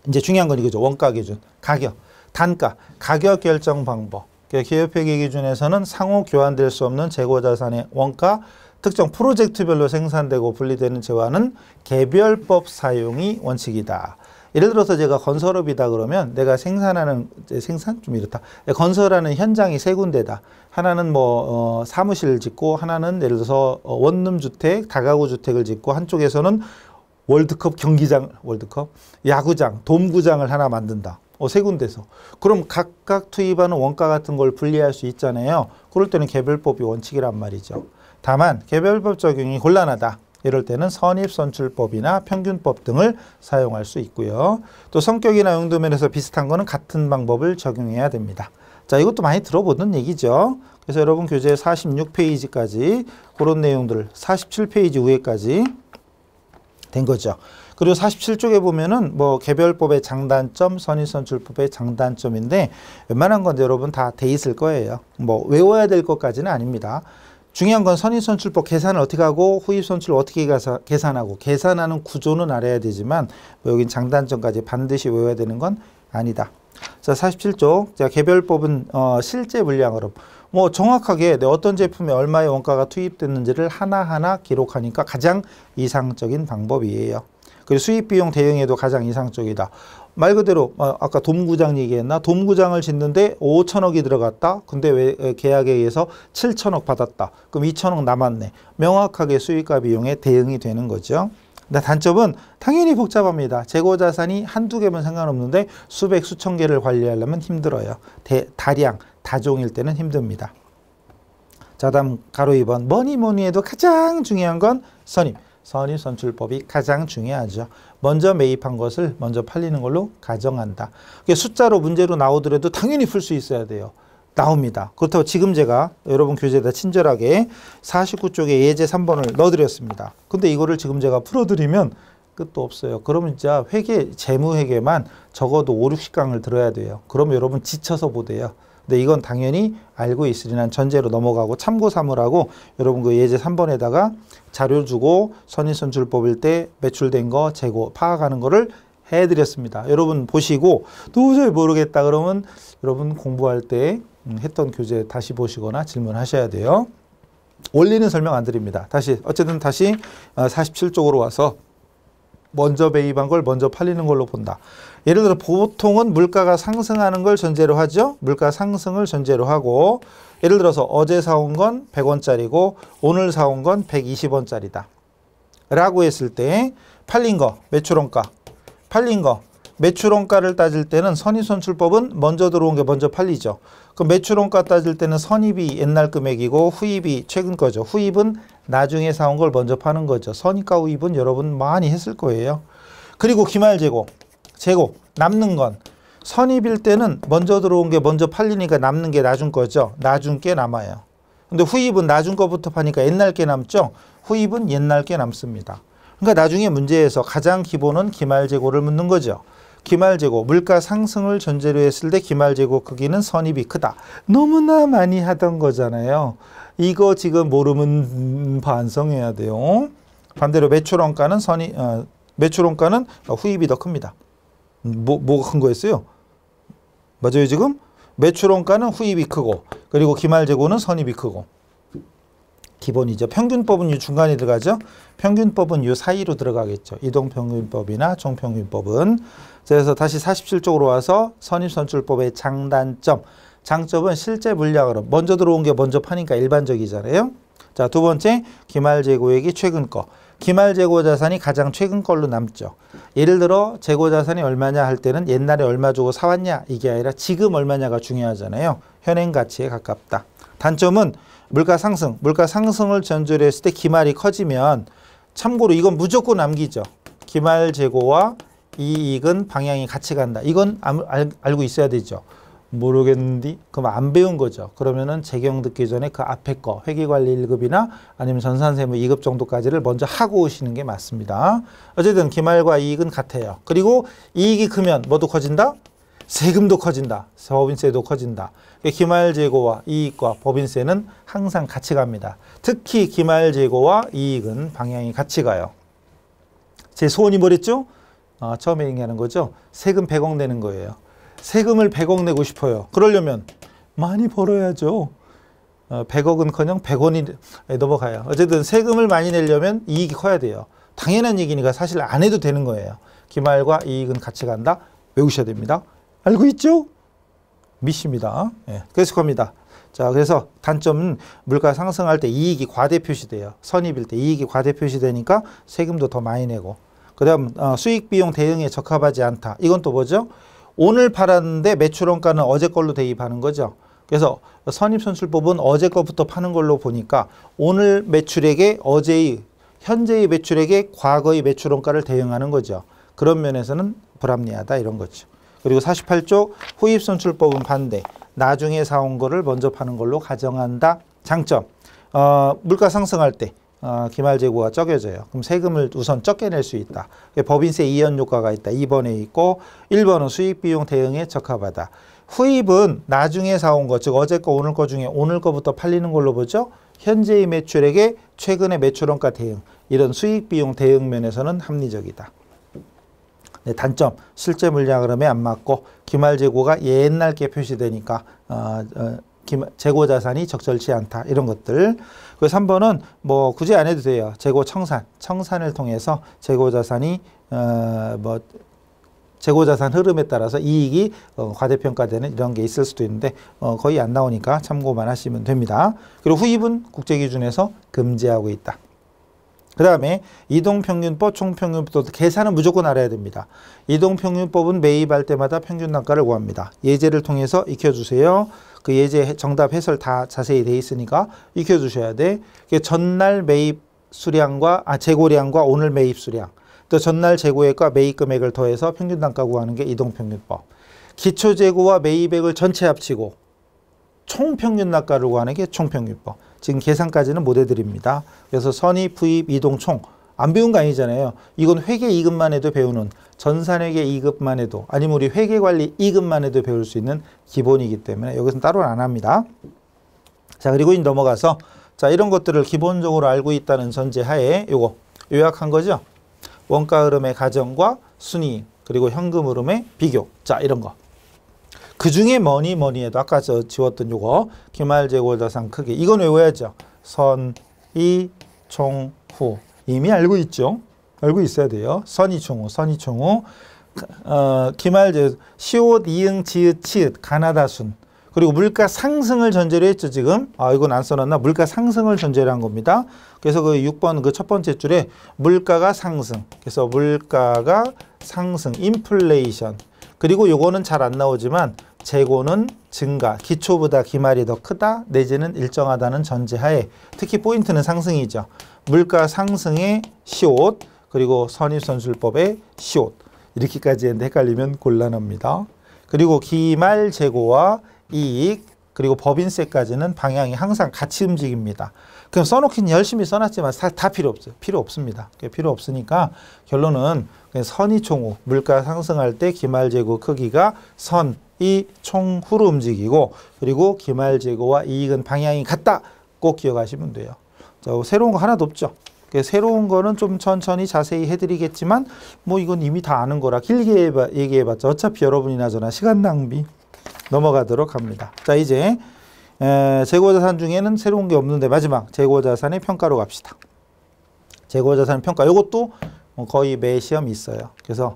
이제 중요한 건 이거죠. 원가 기준, 가격, 단가, 가격 결정 방법. 기업회계 기준에서는 상호 교환될 수 없는 재고자산의 원가, 특정 프로젝트별로 생산되고 분리되는 재화는 개별법 사용이 원칙이다. 예를 들어서 제가 건설업이다 그러면 내가 생산 좀 이렇다. 건설하는 현장이 세 군데다. 하나는 뭐 사무실을 짓고, 하나는 예를 들어서 원룸 주택, 다가구 주택을 짓고, 한쪽에서는 월드컵 경기장, 야구장, 돔구장을 하나 만든다. 세 군데서. 그럼 각각 투입하는 원가 같은 걸 분리할 수 있잖아요. 그럴 때는 개별법이 원칙이란 말이죠. 다만 개별법 적용이 곤란하다. 이럴 때는 선입선출법이나 평균법 등을 사용할 수 있고요. 또 성격이나 용도 면에서 비슷한 거는 같은 방법을 적용해야 됩니다. 자, 이것도 많이 들어보던 얘기죠. 그래서 여러분 교재 46페이지까지 그런 내용들 47페이지 위에까지 된 거죠. 그리고 47쪽에 보면은 뭐 개별법의 장단점, 선입선출법의 장단점인데 웬만한 건 여러분 다 돼 있을 거예요. 뭐 외워야 될 것까지는 아닙니다. 중요한 건 선입선출법 계산을 어떻게 하고 후입선출을 어떻게 계산하고 계산하는 구조는 알아야 되지만 뭐 여긴 장단점까지 반드시 외워야 되는 건 아니다. 자, 47쪽. 자, 개별법은 실제 물량으로 뭐 정확하게 어떤 제품에 얼마의 원가가 투입됐는지를 하나하나 기록하니까 가장 이상적인 방법이에요. 그리고 수입비용 대응에도 가장 이상적이다. 말 그대로 아까 돔구장 얘기했나? 돔구장을 짓는데 5천억이 들어갔다. 근데 왜 계약에 의해서 7천억 받았다. 그럼 2천억 남았네. 명확하게 수익과 비용에 대응이 되는 거죠. 단점은 당연히 복잡합니다. 재고자산이 한두 개면 상관없는데 수백 수천 개를 관리하려면 힘들어요. 다량, 다종일 때는 힘듭니다. 자, 다음 가로 2번. 뭐니 해도 가장 중요한 건 선입선출법이 가장 중요하죠. 먼저 매입한 것을 먼저 팔리는 걸로 가정한다. 숫자로 문제로 나오더라도 당연히 풀 수 있어야 돼요. 나옵니다. 그렇다고 지금 제가 여러분 교재에다 친절하게 49쪽에 예제 3번을 넣어드렸습니다. 근데 이거를 지금 제가 풀어드리면 끝도 없어요. 그러면 진짜 재무회계만 적어도 5, 60강을 들어야 돼요. 그러면 여러분 지쳐서 보대요. 근데 이건 당연히 알고 있으리란 전제로 넘어가고 참고 삼으라고 여러분 그 예제 3번에다가 자료 주고 선입선출법일 때 매출된 거 재고 파악하는 거를 해드렸습니다. 여러분 보시고 도저히 모르겠다 그러면 여러분 공부할 때 했던 교재 다시 보시거나 질문하셔야 돼요. 원리는 설명 안 드립니다. 어쨌든 다시 47쪽으로 와서 먼저 매입한 걸 먼저 팔리는 걸로 본다. 예를 들어 보통은 물가가 상승하는 걸 전제로 하죠. 물가 상승을 전제로 하고 예를 들어서 어제 사온 건 100원짜리고 오늘 사온 건 120원짜리다. 라고 했을 때 팔린 거 매출원가 팔린 거 매출원가를 따질 때는 선입선출법은 먼저 들어온 게 먼저 팔리죠. 그럼 매출원가 따질 때는 선입이 옛날 금액이고 후입이 최근 거죠. 후입은 나중에 사온 걸 먼저 파는 거죠. 선입과 후입은 여러분 많이 했을 거예요. 그리고 기말재고, 남는 건 선입일 때는 먼저 들어온 게 먼저 팔리니까 남는 게 나중 거죠. 나중 게 남아요. 근데 후입은 나중 거부터 파니까 옛날 게 남죠. 후입은 옛날 게 남습니다. 그러니까 나중에 문제에서 가장 기본은 기말재고를 묻는 거죠. 기말재고, 물가 상승을 전제로 했을 때 기말재고 크기는 선입이 크다. 너무나 많이 하던 거잖아요. 이거 지금 모르면 반성해야 돼요. 반대로 매출원가는 후입이 더 큽니다. 뭐가 큰 거였어요? 맞아요, 지금? 매출원가는 후입이 크고, 그리고 기말재고는 선입이 크고. 기본이죠. 평균법은 이 중간에 들어가죠. 평균법은 이 사이로 들어가겠죠. 이동평균법이나 종평균법은. 그래서 다시 47쪽으로 와서 선입선출법의 장단점. 장점은 실제 물량으로 먼저 들어온 게 먼저 파니까 일반적이잖아요. 자, 두 번째 기말재고액이 최근 거. 기말재고 자산이 가장 최근 걸로 남죠. 예를 들어 재고 자산이 얼마냐 할 때는 옛날에 얼마 주고 사왔냐 이게 아니라 지금 얼마냐가 중요하잖아요. 현행 가치에 가깝다. 단점은 물가 상승을 전제로 했을 때 기말이 커지면 참고로 이건 무조건 남기죠. 기말 재고와 이익은 방향이 같이 간다. 이건 알고 있어야 되죠. 모르겠는데 그럼 안 배운 거죠. 그러면은 재경 듣기 전에 그 앞에 거 회계관리 1급이나 아니면 전산세무 2급 정도까지를 먼저 하고 오시는 게 맞습니다. 어쨌든 기말과 이익은 같아요. 그리고 이익이 크면 뭐도 커진다? 세금도 커진다. 법인세도 커진다. 기말재고와 이익과 법인세는 항상 같이 갑니다. 특히 기말재고와 이익은 방향이 같이 가요. 제 소원이 뭐랬죠? 처음에 얘기하는 거죠. 세금 100억 내는 거예요. 세금을 100억 내고 싶어요. 그러려면 많이 벌어야죠. 100억은커녕 100원이 넘어가요. 어쨌든 세금을 많이 내려면 이익이 커야 돼요. 당연한 얘기니까 사실 안 해도 되는 거예요. 기말과 이익은 같이 간다. 외우셔야 됩니다. 알고 있죠? 미십니다. 예, 계속합니다. 자, 그래서 단점은 물가 상승할 때 이익이 과대 표시돼요. 선입일 때 이익이 과대 표시되니까 세금도 더 많이 내고. 그 다음 수익 비용 대응에 적합하지 않다. 이건 또 뭐죠? 오늘 팔았는데 매출원가는 어제 걸로 대입하는 거죠. 그래서 선입선출법은 어제 거부터 파는 걸로 보니까 오늘 매출액에 현재의 매출액에 과거의 매출원가를 대응하는 거죠. 그런 면에서는 불합리하다 이런 거죠. 그리고 48쪽 후입선출법은 반대. 나중에 사온 거를 먼저 파는 걸로 가정한다. 장점. 물가 상승할 때 기말재고가 적여져요. 그럼 세금을 우선 적게 낼 수 있다. 법인세 이연 효과가 있다. 2번에 있고 1번은 수익비용 대응에 적합하다. 후입은 나중에 사온 거, 즉 어제 거 오늘 거 중에 오늘 거부터 팔리는 걸로 보죠. 현재의 매출액에 최근의 매출원가 대응, 이런 수익비용 대응 면에서는 합리적이다. 네, 단점, 실제 물량 흐름에 안 맞고 기말재고가 옛날께 표시되니까 재고자산이 적절치 않다. 이런 것들. 그래서 3번은 뭐 굳이 안 해도 돼요. 재고 청산을 통해서 재고자산이 재고자산 흐름에 따라서 이익이 과대평가되는 이런 게 있을 수도 있는데 거의 안 나오니까 참고만 하시면 됩니다. 그리고 후입은 국제기준에서 금지하고 있다. 그 다음에 이동평균법, 총평균법 계산은 무조건 알아야 됩니다. 이동평균법은 매입할 때마다 평균단가를 구합니다. 예제를 통해서 익혀주세요. 그 예제 정답 해설 다 자세히 돼 있으니까 익혀주셔야 돼. 전날 매입 수량과 재고량과 오늘 매입 수량, 또 전날 재고액과 매입 금액을 더해서 평균단가 구하는 게 이동평균법. 기초재고와 매입액을 전체 합치고 총평균단가를 구하는 게 총평균법. 지금 계산까지는 못 해드립니다. 그래서 선입, 후입, 이동, 총. 안 배운 거 아니잖아요. 이건 회계 2급만 해도 배우는, 전산회계 2급만 해도, 아니면 우리 회계관리 2급만 해도 배울 수 있는 기본이기 때문에 여기서는 따로는 안 합니다. 자, 그리고 넘어가서 자, 이런 것들을 기본적으로 알고 있다는 전제하에 요거 요약한 거죠. 원가 흐름의 가정과 순이익, 그리고 현금 흐름의 비교. 자, 이런 거. 그 중에 뭐니 해도 아까 지웠던 요거 기말재고자산 크기, 이건 외워야죠. 선, 이, 총, 후. 이미 알고 있죠. 알고 있어야 돼요. 선이, 총, 후. 기말재 시옷, 이응, 지읒, 치읒, 가나다순. 그리고 물가 상승을 전제로 했죠, 지금. 이건 안 써놨나? 물가 상승을 전제로 한 겁니다. 그래서 그 6번 그 첫 번째 줄에 물가가 상승. 그래서 물가가 상승, 인플레이션. 그리고 요거는 잘 안 나오지만 재고는 증가, 기초보다 기말이 더 크다 내지는 일정하다는 전제하에, 특히 포인트는 상승이죠. 물가 상승의 시옷, 그리고 선입선술법의 시옷. 이렇게까지 했는데 헷갈리면 곤란합니다. 그리고 기말 재고와 이익, 그리고 법인세까지는 방향이 항상 같이 움직입니다. 그럼 써놓긴 열심히 써놨지만 다 필요 없어요. 필요 없습니다. 필요 없으니까 결론은 선이 총후, 물가 상승할 때 기말재고 크기가 선, 이, 총후로 움직이고, 그리고 기말재고와 이익은 방향이 같다. 꼭 기억하시면 돼요. 자, 새로운 거 하나도 없죠. 새로운 거는 좀 천천히 자세히 해드리겠지만 뭐 이건 이미 다 아는 거라 길게 얘기해봤자 어차피 여러분이나 저나 시간 낭비. 넘어가도록 합니다. 자, 이제 재고자산 중에는 새로운 게 없는데 마지막 재고자산의 평가로 갑시다. 재고자산 평가, 이것도 거의 매 시험이 있어요. 그래서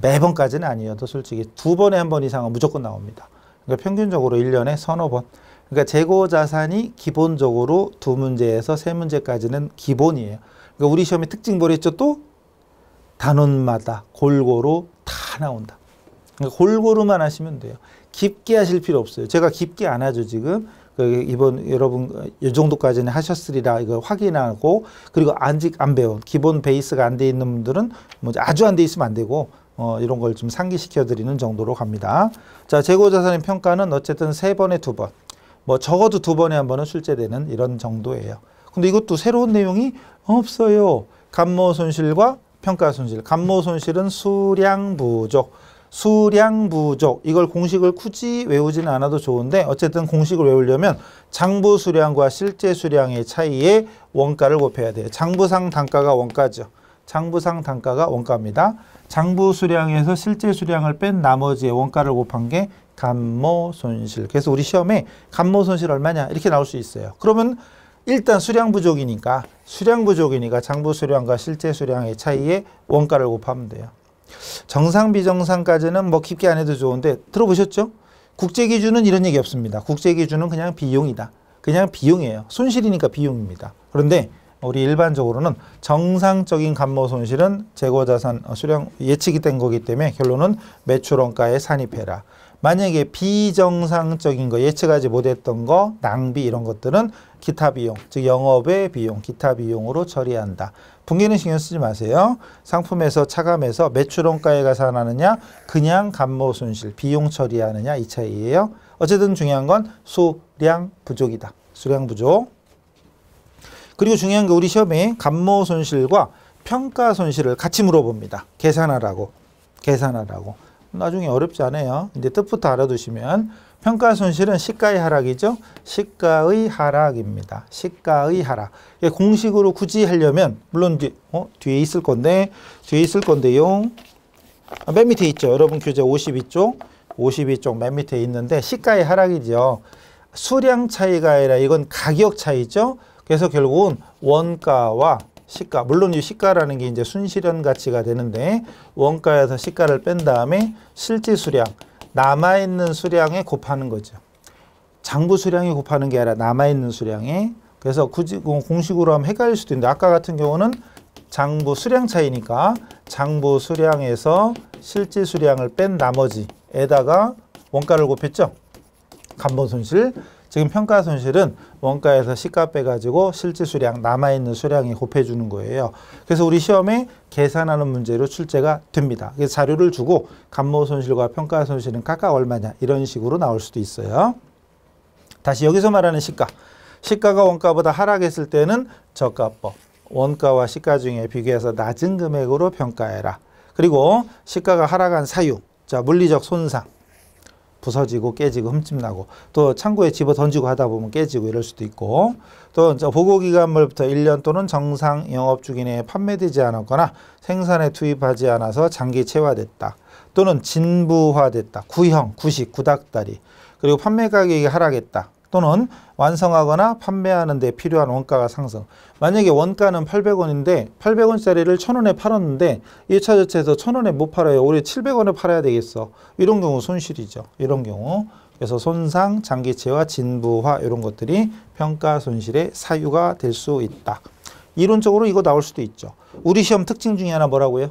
매번까지는 아니어도 솔직히 2번에 1번 이상은 무조건 나옵니다. 그러니까 평균적으로 1년에 서너 번. 그러니까 재고자산이 기본적으로 2문제에서 3문제까지는 기본이에요. 그러니까 우리 시험의 특징 뭐랬죠? 또 단원마다 골고루 다 나온다. 그러니까 골고루만 하시면 돼요. 깊게 하실 필요 없어요. 제가 깊게 안 하죠, 지금. 이번 여러분 이 정도까지는 하셨으리라 이거 확인하고, 그리고 아직 안 배운 기본 베이스가 안 돼 있는 분들은 뭐 아주 안 돼 있으면 안 되고 이런 걸 좀 상기시켜 드리는 정도로 갑니다. 자, 재고자산의 평가는 어쨌든 3번에 2번, 뭐 적어도 2번에 1번은 출제되는 이런 정도예요. 근데 이것도 새로운 내용이 없어요. 감모손실과 평가손실. 감모손실은 수량 부족. 이걸 공식을 굳이 외우지는 않아도 좋은데 어쨌든 공식을 외우려면 장부 수량과 실제 수량의 차이에 원가를 곱해야 돼요. 장부상 단가가 원가죠. 장부상 단가가 원가입니다. 장부 수량에서 실제 수량을 뺀 나머지의 원가를 곱한 게 감모손실. 그래서 우리 시험에 감모손실 얼마냐 이렇게 나올 수 있어요. 그러면 일단 수량 부족이니까 장부 수량과 실제 수량의 차이에 원가를 곱하면 돼요. 정상 비정상까지는 뭐 깊게 안 해도 좋은데 들어보셨죠? 국제기준은 이런 얘기 없습니다. 국제기준은 그냥 비용이다. 그냥 비용이에요. 손실이니까 비용입니다. 그런데 우리 일반적으로는 정상적인 감모손실은 재고자산 수량 예측이 된 거기 때문에 결론은 매출원가에 산입해라. 만약에 비정상적인 거, 예측하지 못했던 거, 낭비 이런 것들은 기타 비용, 즉 영업의 비용, 기타 비용으로 처리한다. 분기는 신경 쓰지 마세요. 상품에서 차감해서 매출원가에 가산하느냐, 그냥 감모손실, 비용 처리하느냐 이 차이예요. 어쨌든 중요한 건 수량 부족이다. 수량 부족. 그리고 중요한 게 우리 시험에 감모 손실과 평가 손실을 같이 물어봅니다. 계산하라고. 나중에 어렵지 않아요. 이제 뜻부터 알아두시면 평가 손실은 시가의 하락이죠. 시가의 하락입니다. 시가의 하락. 공식으로 굳이 하려면 물론 뒤에 있을 건데요. 맨 밑에 있죠. 여러분 교재 52쪽 맨 밑에 있는데 시가의 하락이죠. 수량 차이가 아니라 이건 가격 차이죠. 그래서 결국은 원가와 시가, 물론 이 시가라는 게 이제 순실현 가치가 되는데 원가에서 시가를 뺀 다음에 실제 수량, 남아있는 수량에 곱하는 거죠. 장부 수량에 곱하는 게 아니라 남아있는 수량에. 그래서 굳이 공식으로 하면 헷갈릴 수도 있는데 아까 같은 경우는 장부 수량 차이니까 장부 수량에서 실제 수량을 뺀 나머지에다가 원가를 곱했죠. 감모 손실. 지금 평가 손실은 원가에서 시가 빼가지고 실제 수량, 남아있는 수량에 곱해주는 거예요. 그래서 우리 시험에 계산하는 문제로 출제가 됩니다. 그래서 자료를 주고 감모 손실과 평가 손실은 각각 얼마냐 이런 식으로 나올 수도 있어요. 다시 여기서 말하는 시가. 시가가 원가보다 하락했을 때는 저가법. 원가와 시가 중에 비교해서 낮은 금액으로 평가해라. 그리고 시가가 하락한 사유. 자, 물리적 손상. 부서지고 깨지고 흠집나고 또 창고에 집어 던지고 하다 보면 깨지고 이럴 수도 있고 또 보고기간물부터 1년 또는 정상 영업주기 내에 판매되지 않았거나 생산에 투입하지 않아서 장기 체화됐다. 또는 진부화됐다. 구형, 구식, 구닥다리. 그리고 판매 가격이 하락했다. 또는 완성하거나 판매하는 데 필요한 원가가 상승. 만약에 원가는 800원인데 800원짜리를 1000원에 팔았는데 1차 저체에서 1000원에 못 팔아요. 올해 700원에 팔아야 되겠어. 이런 경우 손실이죠. 이런 경우. 그래서 손상, 장기체화, 진부화 이런 것들이 평가 손실의 사유가 될 수 있다. 이론적으로 이거 나올 수도 있죠. 우리 시험 특징 중에 하나 뭐라고요?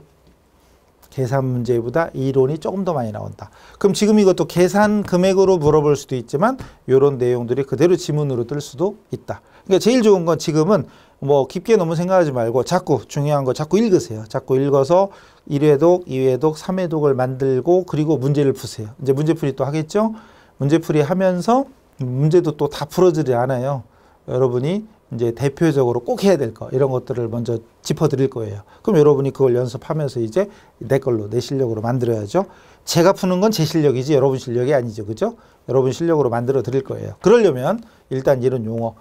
계산 문제보다 이론이 조금 더 많이 나온다. 그럼 지금 이것도 계산 금액으로 물어볼 수도 있지만 이런 내용들이 그대로 지문으로 뜰 수도 있다. 그러니까 제일 좋은 건 지금은 뭐 깊게 너무 생각하지 말고 자꾸 중요한 거 자꾸 읽으세요. 자꾸 읽어서 1회독, 2회독, 3회독을 만들고 그리고 문제를 푸세요. 이제 문제풀이 또 하겠죠? 문제풀이 하면서 문제도 또 다 풀어지지 않아요. 여러분이 이제 대표적으로 꼭 해야 될 거 이런 것들을 먼저 짚어드릴 거예요. 그럼 여러분이 그걸 연습하면서 이제 내 걸로 내 실력으로 만들어야죠. 제가 푸는 건 제 실력이지 여러분 실력이 아니죠. 그죠? 여러분 실력으로 만들어 드릴 거예요. 그러려면 일단 이런 용어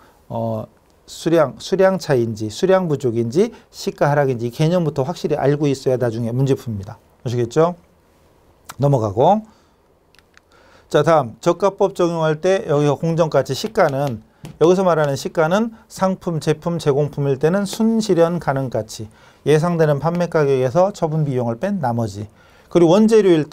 수량 차이인지 수량 부족인지 시가 하락인지 이 개념부터 확실히 알고 있어야 나중에 문제 풉니다. 아시겠죠? 넘어가고 자 다음 저가법 적용할 때 여기가 공정가치 시가는 여기서 말하는 시가는 상품, 제품, 제공품일 때는 순실현 가능가치, 예상되는 판매 가격에서 처분 비용을 뺀 나머지. 그리고 원재료일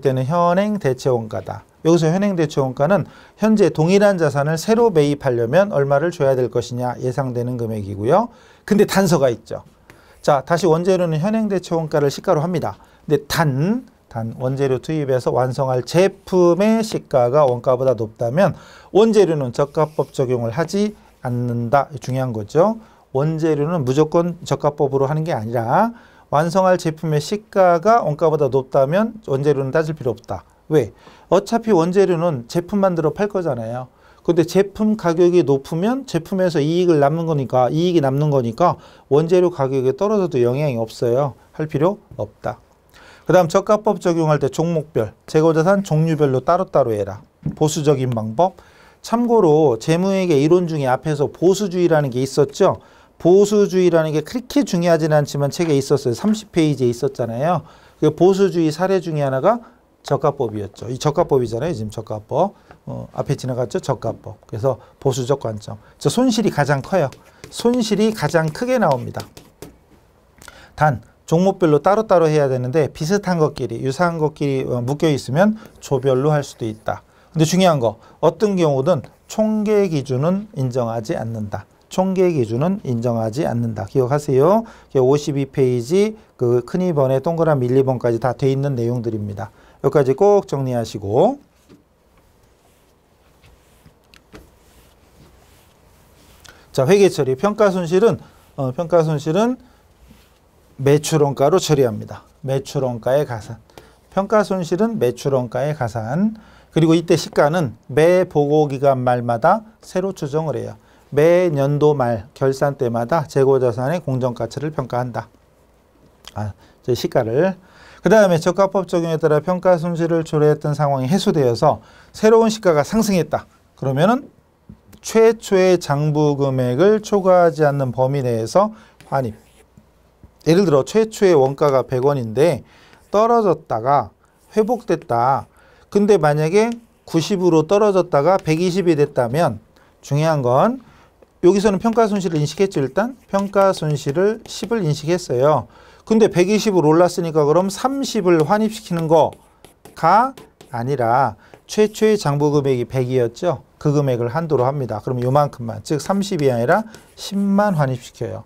때는 현행 대체 원가다. 여기서 현행 대체 원가는 현재 동일한 자산을 새로 매입하려면 얼마를 줘야 될 것이냐 예상되는 금액이고요. 근데 단서가 있죠. 자, 다시 원재료는 현행 대체 원가를 시가로 합니다. 근데 단 원재료 투입해서 완성할 제품의 시가가 원가보다 높다면 원재료는 저가법 적용을 하지 않는다. 중요한 거죠. 원재료는 무조건 저가법으로 하는 게 아니라 완성할 제품의 시가가 원가보다 높다면 원재료는 따질 필요 없다. 왜? 어차피 원재료는 제품 만들어 팔 거잖아요. 근데 제품 가격이 높으면 제품에서 이익이 남는 거니까 원재료 가격이 떨어져도 영향이 없어요. 할 필요 없다. 그 다음 저가법 적용할 때 종목별, 재고자산 종류별로 따로따로 해라. 보수적인 방법. 참고로 재무회계 이론 중에 앞에서 보수주의라는 게 있었죠. 보수주의라는 게 그렇게 중요하진 않지만 책에 있었어요. 30페이지에 있었잖아요. 그 보수주의 사례 중에 하나가 저가법이었죠. 이 저가법이잖아요. 지금 저가법. 앞에 지나갔죠. 저가법. 그래서 보수적 관점. 저 손실이 가장 커요. 손실이 가장 크게 나옵니다. 단 종목별로 따로따로 해야 되는데 비슷한 것끼리 유사한 것끼리 묶여 있으면 조별로 할 수도 있다. 근데 중요한 거 어떤 경우든 총계 기준은 인정하지 않는다. 총계 기준은 인정하지 않는다. 기억하세요. 52페이지 그 큰 2번에 동그라미 1, 2번까지 다 돼 있는 내용들입니다. 여기까지 꼭 정리하시고 자 회계 처리 평가 손실은 매출원가로 처리합니다. 매출원가의 가산. 평가 손실은 매출원가의 가산. 그리고 이때 시가는 매 보고기간 말마다 새로 추정을 해요. 매년도 말 결산 때마다 재고자산의 공정가치를 평가한다. 제 시가를. 그 다음에 저가법 적용에 따라 평가 손실을 초래했던 상황이 해소되어서 새로운 시가가 상승했다. 그러면은 최초의 장부 금액을 초과하지 않는 범위 내에서 환입. 예를 들어 최초의 원가가 100원인데 떨어졌다가 회복됐다. 근데 만약에 90으로 떨어졌다가 120이 됐다면 중요한 건 여기서는 평가 손실을 인식했죠. 일단 평가 손실을 10을 인식했어요. 근데 120으로 올랐으니까 그럼 30을 환입시키는 거가 아니라 최초의 장부 금액이 100이었죠. 그 금액을 한도로 합니다. 그럼 요만큼만, 즉 30이 아니라 10만 환입시켜요.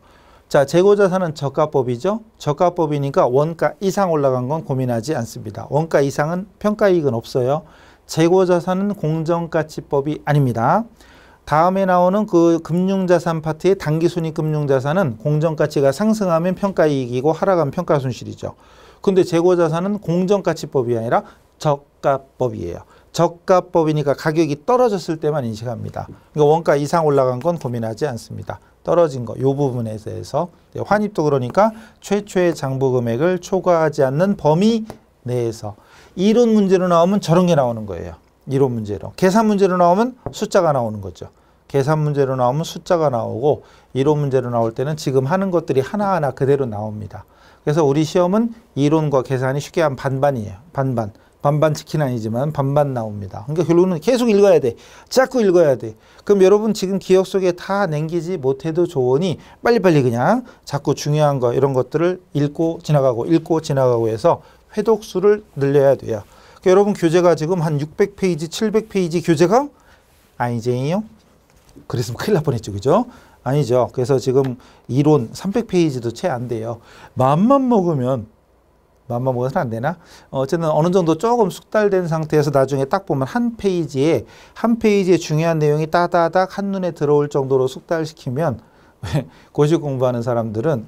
자, 재고자산은 저가법이죠. 저가법이니까 원가 이상 올라간 건 고민하지 않습니다. 원가 이상은 평가이익은 없어요. 재고자산은 공정가치법이 아닙니다. 다음에 나오는 그 금융자산 파트의 단기순이금융자산은 공정가치가 상승하면 평가이익이고 하락하면 평가손실이죠. 근데 재고자산은 공정가치법이 아니라 저가법이에요. 저가법이니까 가격이 떨어졌을 때만 인식합니다. 그러니까 원가 이상 올라간 건 고민하지 않습니다. 떨어진 거, 이 부분에 대해서. 환입도 그러니까 최초의 장부 금액을 초과하지 않는 범위 내에서. 이론 문제로 나오면 저런 게 나오는 거예요. 이론 문제로. 계산 문제로 나오면 숫자가 나오는 거죠. 계산 문제로 나오면 숫자가 나오고 이론 문제로 나올 때는 지금 하는 것들이 하나하나 그대로 나옵니다. 그래서 우리 시험은 이론과 계산이 쉽게 하면 반반이에요. 반반. 반반 치킨 아니지만 반반 나옵니다. 그러니까 결론은 계속 읽어야 돼. 자꾸 읽어야 돼. 그럼 여러분 지금 기억 속에 다 남기지 못해도 좋으니 빨리빨리 그냥 자꾸 중요한 거 이런 것들을 읽고 지나가고 해서 회독수를 늘려야 돼요. 그러니까 여러분 교재가 지금 한 600페이지, 700페이지 교재가 아니제요? 그랬으면 큰일 날 뻔했죠. 그죠? 아니죠. 그래서 지금 이론 300페이지도 채 안 돼요. 마음만 먹으면 먹어서는 안 되나? 어쨌든 어느 정도 조금 숙달된 상태에서 나중에 딱 보면 한 페이지에 중요한 내용이 따다닥 한눈에 들어올 정도로 숙달시키면 고시 공부하는 사람들은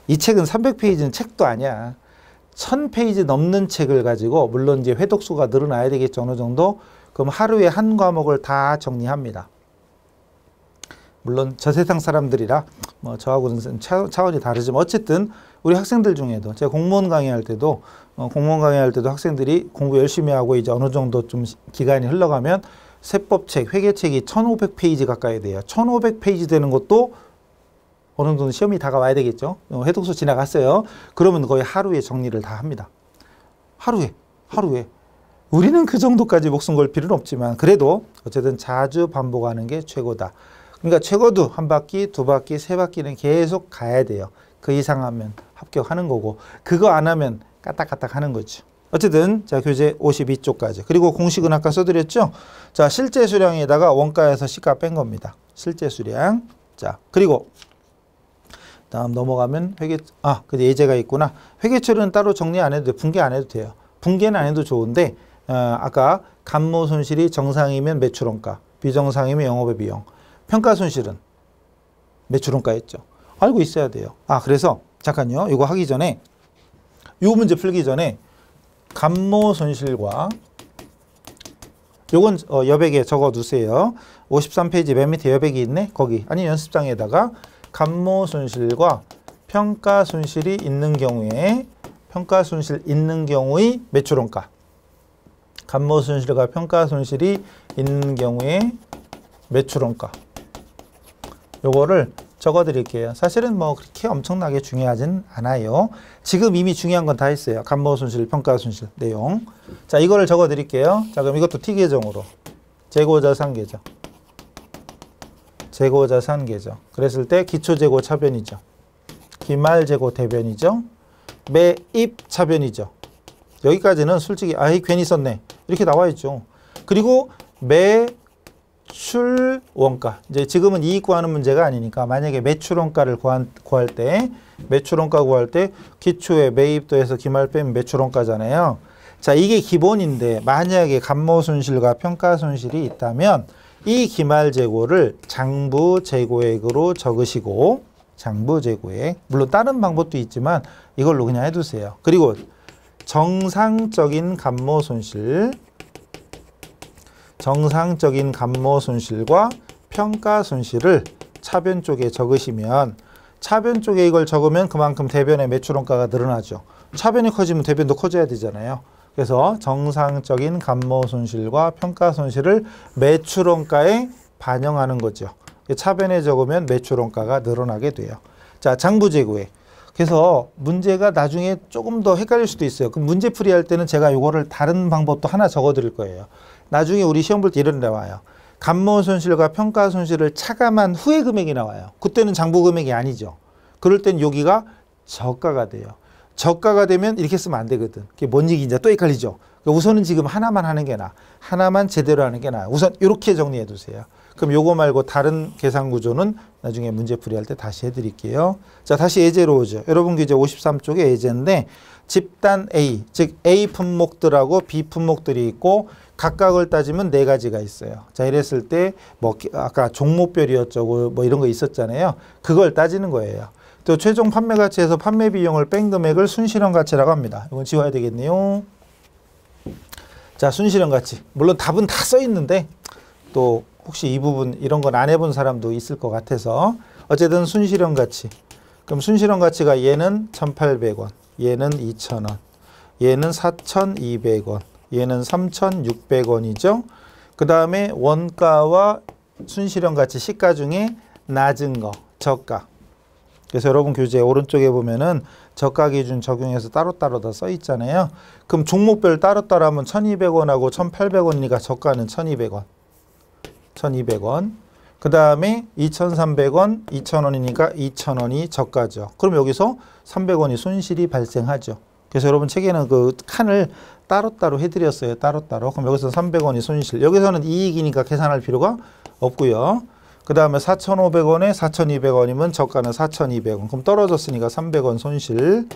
이 책은 300페이지는 책도 아니야. 1000페이지 넘는 책을 가지고 물론 이제 회독수가 늘어나야 되겠죠. 어느 정도. 그럼 하루에 한 과목을 다 정리합니다. 물론 저 세상 사람들이라 뭐 저하고는 차원이 다르지만 어쨌든 우리 학생들 중에도 제가 공무원 강의할 때도 학생들이 공부 열심히 하고 이제 어느 정도 좀 기간이 흘러가면 세법책, 회계책이 1500페이지 가까이 돼요. 1500페이지 되는 것도 어느 정도 시험이 다가와야 되겠죠. 해독수 지나갔어요. 그러면 거의 하루에 정리를 다 합니다. 하루에. 우리는 그 정도까지 목숨 걸 필요는 없지만 그래도 어쨌든 자주 반복하는 게 최고다. 그러니까 최고도 한 바퀴, 두 바퀴, 세 바퀴는 계속 가야 돼요. 그 이상 하면 합격하는 거고 그거 안 하면 까딱까딱 하는 거죠. 어쨌든 자 교재 52쪽까지. 그리고 공식은 아까 써드렸죠. 자 실제 수량에다가 원가에서 시가 뺀 겁니다. 실제 수량. 자 그리고 다음 넘어가면 근데 예제가 있구나. 회계처리는 따로 정리 안 해도 돼. 분계 안 해도 돼요. 분계는 안 해도 좋은데 아까 감모 손실이 정상이면 매출원가, 비정상이면 영업의 비용. 평가 손실은 매출원가였죠. 알고 있어야 돼요. 그래서 잠깐요. 이거 하기 전에 이 문제 풀기 전에 감모 손실과 요건 여백에 적어 두세요. 53페이지 맨 밑에 여백이 있네. 거기 아니 연습장에다가 감모 손실과 평가 손실이 있는 경우에 평가 손실 있는 경우의 매출원가. 감모 손실과 평가 손실이 있는 경우에 매출원가. 요거를 적어 드릴게요. 사실은 뭐 그렇게 엄청나게 중요하진 않아요. 지금 이미 중요한 건 다 했어요. 감모 손실, 평가 손실 내용. 자, 이거를 적어 드릴게요. 자, 그럼 이것도 T계정으로. 재고자산 계정. 재고자산 계정. 그랬을 때 기초재고 차변이죠. 기말재고 대변이죠. 매입 차변이죠. 여기까지는 솔직히 괜히 썼네. 이렇게 나와 있죠. 그리고 매출 원가. 이제 지금은 이익 구하는 문제가 아니니까 만약에 매출 원가를 구할 때 매출 원가 구할 때 기초에 매입도 해서 기말 빼면 매출 원가잖아요. 자, 이게 기본인데 만약에 감모 손실과 평가 손실이 있다면 이 기말 재고를 장부 재고액으로 적으시고 장부 재고액. 물론 다른 방법도 있지만 이걸로 그냥 해두세요. 그리고 정상적인 감모 손실과 평가 손실을 차변 쪽에 적으시면 차변 쪽에 이걸 적으면 그만큼 대변의 매출원가가 늘어나죠. 차변이 커지면 대변도 커져야 되잖아요. 그래서 정상적인 감모 손실과 평가 손실을 매출원가에 반영하는 거죠. 차변에 적으면 매출원가가 늘어나게 돼요. 자, 장부재고에. 그래서 문제가 나중에 조금 더 헷갈릴 수도 있어요. 그럼 문제풀이 할 때는 제가 이거를 다른 방법도 하나 적어 드릴 거예요. 나중에 우리 시험 볼 때 이런 데 나와요. 감모 손실과 평가 손실을 차감한 후에 금액이 나와요. 그때는 장부 금액이 아니죠. 그럴 땐 여기가 저가가 돼요. 저가가 되면 이렇게 쓰면 안 되거든. 그게 뭔 얘기인지 또 헷갈리죠. 우선은 지금 하나만 하는 게 나아. 하나만 제대로 하는 게 나아. 우선 이렇게 정리해 두세요. 그럼 요거 말고 다른 계산 구조는 나중에 문제풀이 할 때 다시 해드릴게요. 자, 다시 예제로 오죠. 여러분 이제 53쪽에 예제인데 집단 A, 즉 A 품목들하고 B 품목들이 있고 각각을 따지면 네 가지가 있어요. 자, 이랬을 때 뭐 아까 종목별이었죠. 뭐 이런 거 있었잖아요. 그걸 따지는 거예요. 또 최종 판매 가치에서 판매 비용을 뺀 금액을 순실현 가치라고 합니다. 이건 지워야 되겠네요. 자, 순실현 가치. 물론 답은 다 써 있는데 또 혹시 이 부분 이런 건 안 해본 사람도 있을 것 같아서 어쨌든 순실현 가치. 그럼 순실현 가치가 얘는 1,800원, 얘는 2,000원, 얘는 4,200원, 얘는 3,600원이죠. 그 다음에 원가와 순실현 가치 시가 중에 낮은 거, 저가. 그래서 여러분 교재 오른쪽에 보면은 저가 기준 적용해서 따로따로 다 써 있잖아요. 그럼 종목별 따로따로 하면 1,200원하고 1,800원이니까 저가는 1,200원. 1,200원. 그 다음에 2,300원, 2,000원이니까 2,000원이 저가죠. 그럼 여기서 300원이 손실이 발생하죠. 그래서 여러분 책에는 그 칸을 따로따로 해드렸어요. 따로따로. 그럼 여기서 300원이 손실. 여기서는 이익이니까 계산할 필요가 없고요. 그 다음에 4,500원에 4,200원이면 저가는 4,200원. 그럼 떨어졌으니까 300원 손실.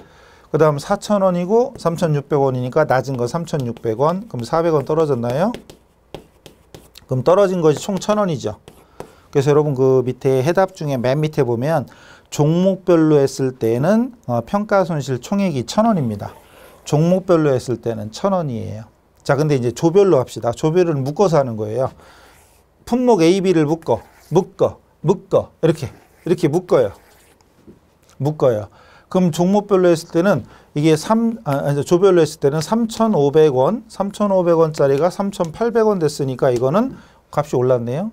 그 다음 4,000원이고 3,600원이니까 낮은 거 3,600원. 그럼 400원 떨어졌나요? 그럼 떨어진 것이 총 1,000원이죠. 그래서 여러분 그 밑에 해답 중에 맨 밑에 보면 종목별로 했을 때는 평가 손실 총액이 1,000원입니다. 종목별로 했을 때는 1,000원이에요. 자, 근데 이제 조별로 합시다. 조별을 묶어서 하는 거예요. 품목 A, B를 묶어 이렇게 묶어요. 그럼 종목별로 했을 때는 이게 조별로 했을 때는 3,500원, 3,500원짜리가 3,800원 됐으니까 이거는 값이 올랐네요.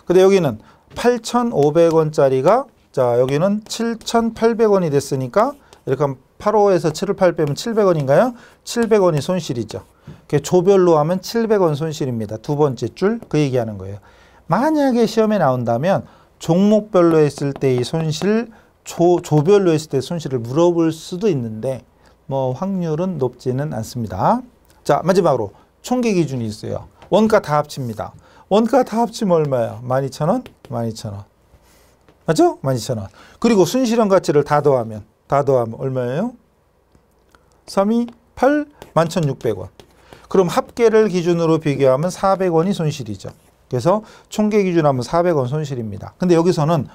근데 여기는 8,500원짜리가 자, 여기는 7,800원이 됐으니까 이렇게 하면 8,5에서 7을 8 빼면 700원인가요? 700원이 손실이죠. 조별로 하면 700원 손실입니다. 두 번째 줄 그 얘기하는 거예요. 만약에 시험에 나온다면 종목별로 했을 때 이 손실, 조별로 했을 때 손실을 물어볼 수도 있는데 뭐 확률은 높지는 않습니다. 자, 마지막으로 총계 기준이 있어요. 원가 다 합칩니다. 원가 다 합치면 얼마예요? 12,000원? 12,000원. 맞죠? 12,000원. 그리고 순실현 가치를 다 더하면 얼마예요? 3, 2, 8, 11,600원. 그럼 합계를 기준으로 비교하면 400원이 손실이죠. 그래서 총계 기준하면 400원 손실입니다. 근데 여기서는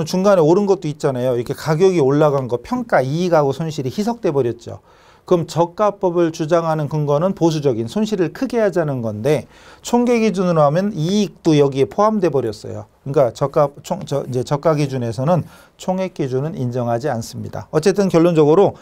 중간에 오른 것도 있잖아요. 이렇게 가격이 올라간 거 평가 이익하고 손실이 희석돼 버렸죠. 그럼 저가법을 주장하는 근거는 보수적인 손실을 크게 하자는 건데 총계 기준으로 하면 이익도 여기에 포함돼 버렸어요. 그러니까 저가 기준에서는 총액 기준은 인정하지 않습니다. 어쨌든 결론적으로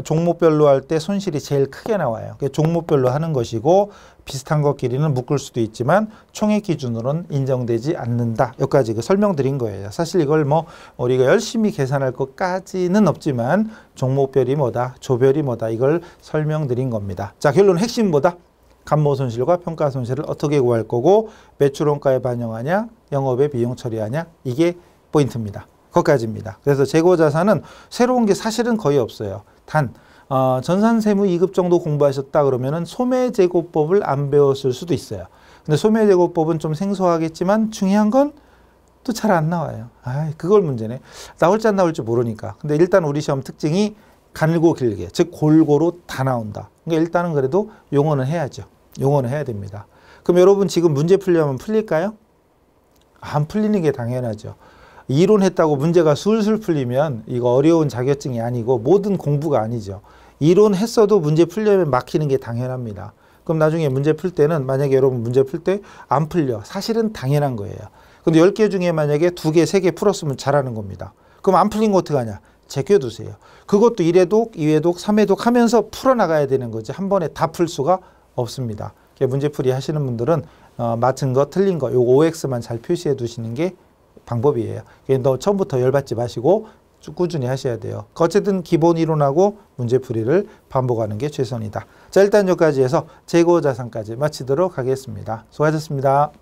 종목별로 할 때 손실이 제일 크게 나와요. 종목별로 하는 것이고 비슷한 것끼리는 묶을 수도 있지만 총액 기준으로는 인정되지 않는다. 여기까지 설명드린 거예요. 사실 이걸 뭐 우리가 열심히 계산할 것까지는 없지만 종목별이 뭐다, 조별이 뭐다 이걸 설명드린 겁니다. 자, 결론 핵심 뭐다? 감모 손실과 평가 손실을 어떻게 구할 거고 매출원가에 반영하냐, 영업에 비용 처리하냐 이게 포인트입니다. 거기까지입니다. 그래서 재고자산은 새로운 게 사실은 거의 없어요. 단 전산세무 2급 정도 공부하셨다 그러면은 소매제고법을 안 배웠을 수도 있어요. 근데 소매제고법은 좀 생소하겠지만 중요한 건 또 잘 안 나와요. 그걸 문제네. 나올지 안 나올지 모르니까. 근데 일단 우리 시험 특징이 가늘고 길게, 즉 골고루 다 나온다. 그러니까 일단은 그래도 용어는 해야죠. 용어는 해야 됩니다. 그럼 여러분 지금 문제 풀려면 풀릴까요? 안 풀리는 게 당연하죠. 이론했다고 문제가 술술 풀리면 이거 어려운 자격증이 아니고 모든 공부가 아니죠. 이론했어도 문제 풀려면 막히는 게 당연합니다. 그럼 나중에 문제 풀 때는 만약에 여러분 문제 풀 때 안 풀려. 사실은 당연한 거예요. 근데 10개 중에 만약에 2개, 3개 풀었으면 잘하는 겁니다. 그럼 안 풀린 거 어떡하냐? 제껴두세요. 그것도 1회독, 2회독, 3회독 하면서 풀어나가야 되는 거지 한 번에 다 풀 수가 없습니다. 문제풀이 하시는 분들은 맞은 거, 틀린 거, 요 OX만 잘 표시해 두시는 게 방법이에요. 너 처음부터 열받지 마시고 쭉 꾸준히 하셔야 돼요. 어쨌든 기본 이론하고 문제풀이를 반복하는 게 최선이다. 자, 일단 여기까지 해서 재고자산까지 마치도록 하겠습니다. 수고하셨습니다.